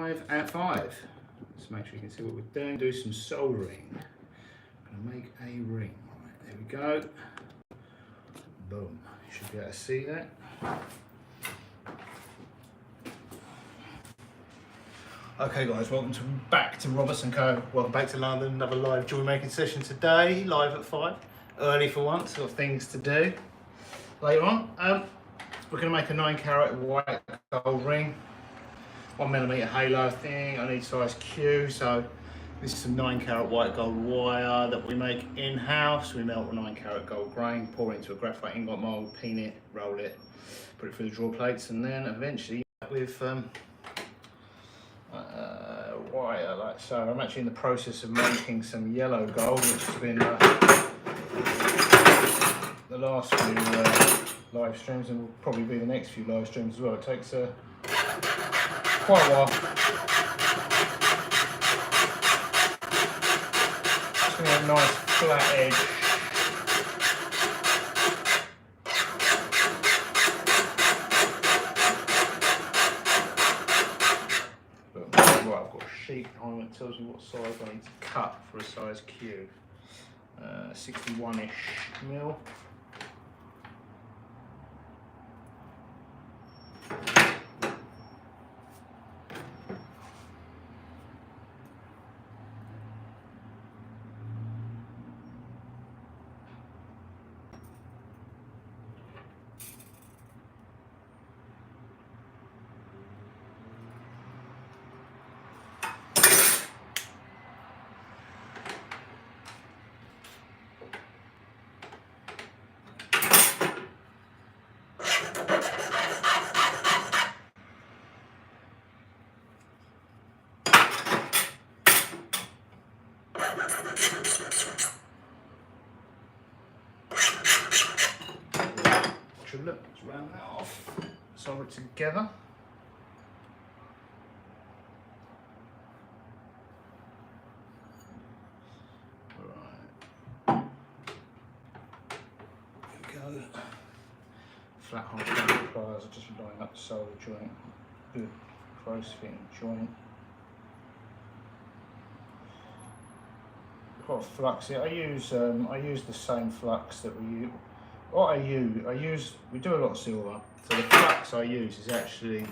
live at 5. Let's make sure you can see what we're doing. Do some soldering. I'm going to make a ring. Right, there we go. Boom. You should be able to see that. Okay guys, welcome back to Roberts & Co. Welcome back to London. Another live jewellery making session today, live at 5. Early for once, got things to do. Later on, we're going to make a 9-carat white gold ring. 1mm halo thing. I need size Q, so this is some 9-carat white gold wire that we make in-house. We melt a 9-carat gold grain, pour it into a graphite ingot mould, pin it, roll it, put it through the draw plates, and then eventually with wire like so. I'm actually in the process of making some yellow gold, which has been the last few live streams, and will probably be the next few live streams as well. It takes quite a while. Just going to have a nice flat edge. Right, I've got a sheet behind me that tells me what size I need to cut for a size Q. 61-ish mil. Look, let's round that off, solder it together. Right, here we go. Flat half pliers are just lining up the solder joint. Good close fitting joint. Got a flux here. I use the same flux that we use. What we do a lot of silver, so the flux I use is actually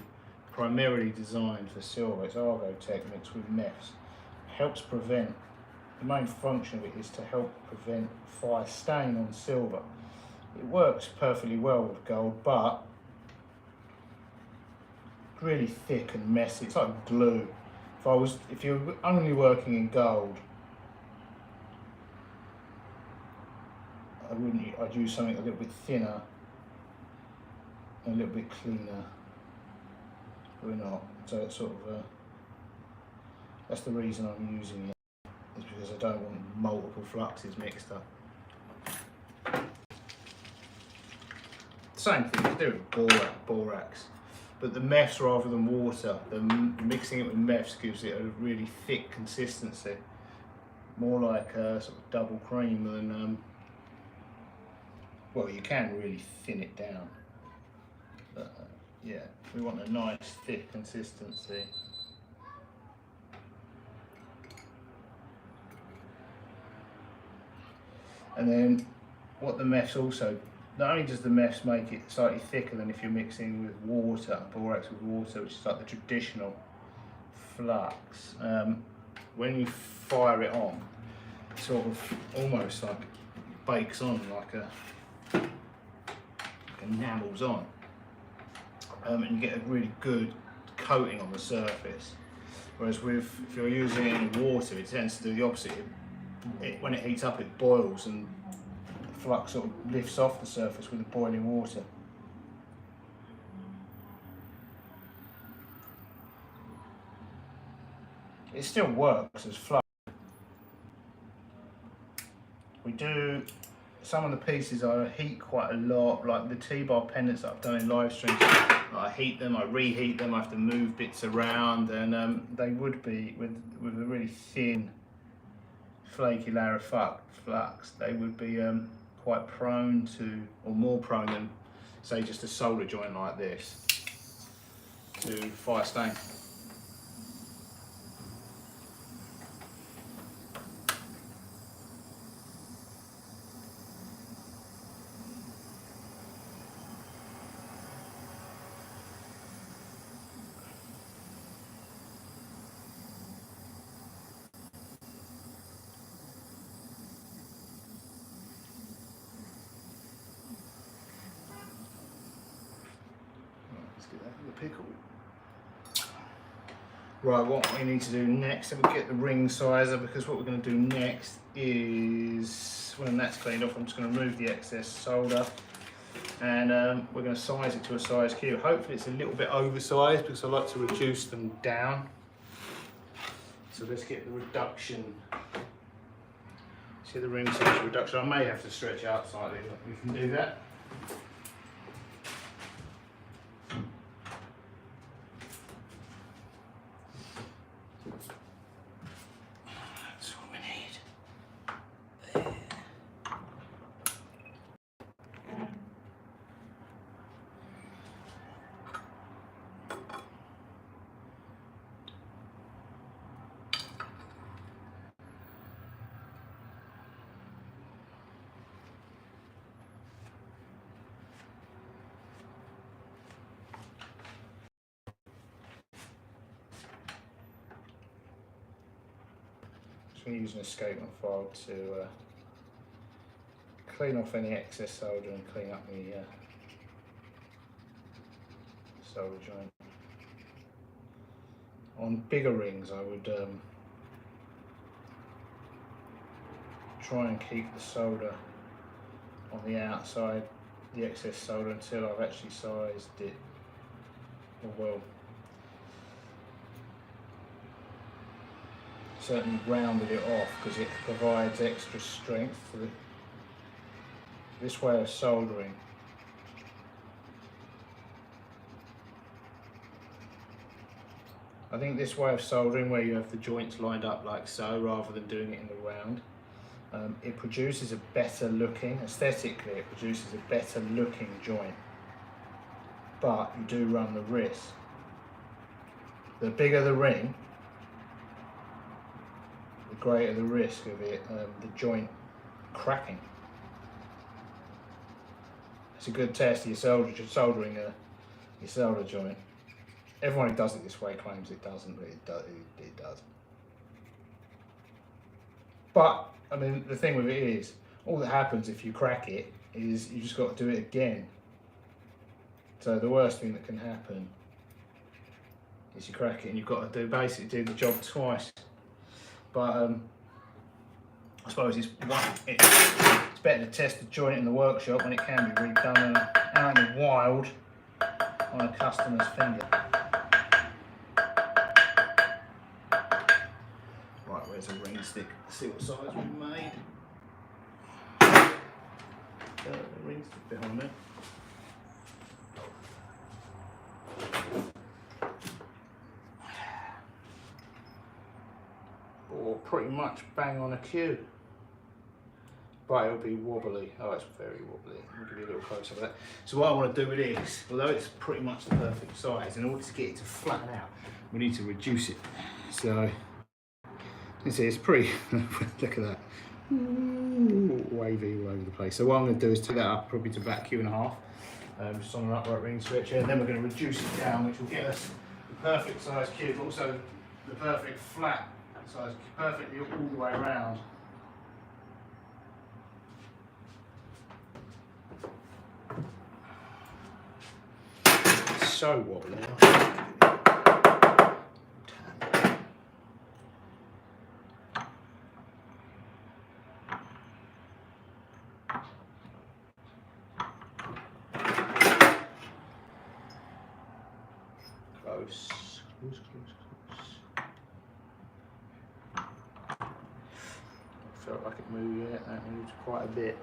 primarily designed for silver. It's Argotech mixed with meths. Helps prevent, the main function of it is to help prevent fire stain on silver. It works perfectly well with gold, but it's really thick and messy. It's like glue. If you're only working in gold, I'd use something a little bit thinner, a little bit cleaner. We're not, so it's sort of that's the reason I'm using it, is because I don't want multiple fluxes mixed up. Same thing you do with borax, but the meths rather than water. Mixing it with meths gives it a really thick consistency, more like a sort of double cream than. Well, you can really thin it down, but yeah, we want a nice thick consistency. And then what the meths also, not only does the meths make it slightly thicker than if you're mixing with water, borax with water, which is like the traditional flux, when you fire it on, it sort of almost like bakes on like enamels on, and you get a really good coating on the surface. Whereas if you're using it in water, it tends to do the opposite. When it heats up, it boils, and the flux sort of lifts off the surface with the boiling water. It still works as flux. We do. Some of the pieces I heat quite a lot, like the T-bar pendants that I've done in live streams. I heat them, I reheat them, I have to move bits around, and they would be, with a really thin, flaky layer of flux, they would be quite prone to, or more prone than, say, just a solder joint like this, to fire stain. Stick that in the pickle. Right, what we need to do next, and we get the ring sizer, because what we're going to do next is, when that's cleaned off, I'm just going to remove the excess solder, and we're going to size it to a size cube. Hopefully it's a little bit oversized because I like to reduce them down. So let's get the reduction. See the ring size reduction. I may have to stretch it out slightly, but we can do that. That's what we need. I'm using a escapement file to clean off any excess solder and clean up the solder joint. On bigger rings I would try and keep the solder on the outside, the excess solder, until I've actually sized it, or well, certainly rounded it off, because it provides extra strength for this way of soldering. I think this way of soldering, where you have the joints lined up like so, rather than doing it in the round, it produces a better looking, aesthetically it produces a better looking joint, but you do run the risk. The bigger the ring, the greater the risk of it, the joint cracking. It's a good test of your soldering your solder joint. Everyone who does it this way claims it doesn't, but it does. But I mean, the thing with it is, all that happens if you crack it is you just got to do it again. So the worst thing that can happen is you crack it and you've got to basically do the job twice. But I suppose it's better to test the joint in the workshop when it can be redone out in the wild on a customer's finger. Right, where's a ring stick? See what size we've made. The ring stick behind me. Or pretty much bang on a cue. But it'll be wobbly. Oh, it's very wobbly. I'll give you a little close up of that. So what I want to do with this, although it's pretty much the perfect size, in order to get it to flatten out, we need to reduce it. So, you see, it's pretty, look at that. Wavy all over the place. So what I'm going to do is take that up probably to about Q1/2, just on an upright ring stretcher, and then we're going to reduce it down, which will get us the perfect size cube, also the perfect flat size, perfectly all the way around. So wobbly. Close. Felt like it moved, yeah, that moved quite a bit.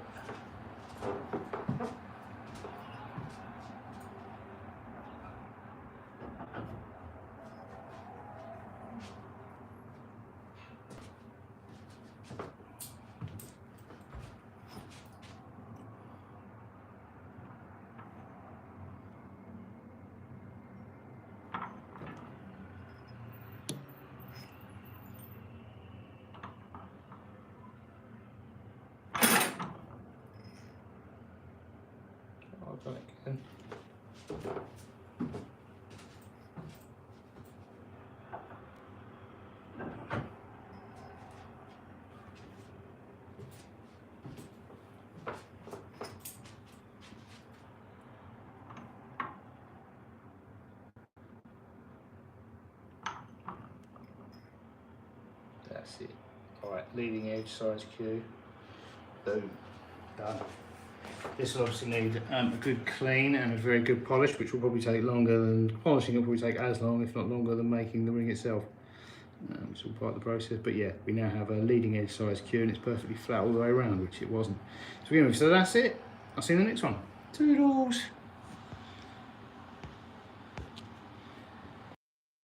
I've done it again. That's it. Alright, leading edge size cue. Boom. Done. This will obviously need a good clean and a very good polish, which will probably take longer than polishing. Will probably take as long, if not longer, than making the ring itself. It's all part of the process. But yeah, we now have a leading edge size cue, and it's perfectly flat all the way around, which it wasn't. So that's it. I'll see you in the next one. Toodles.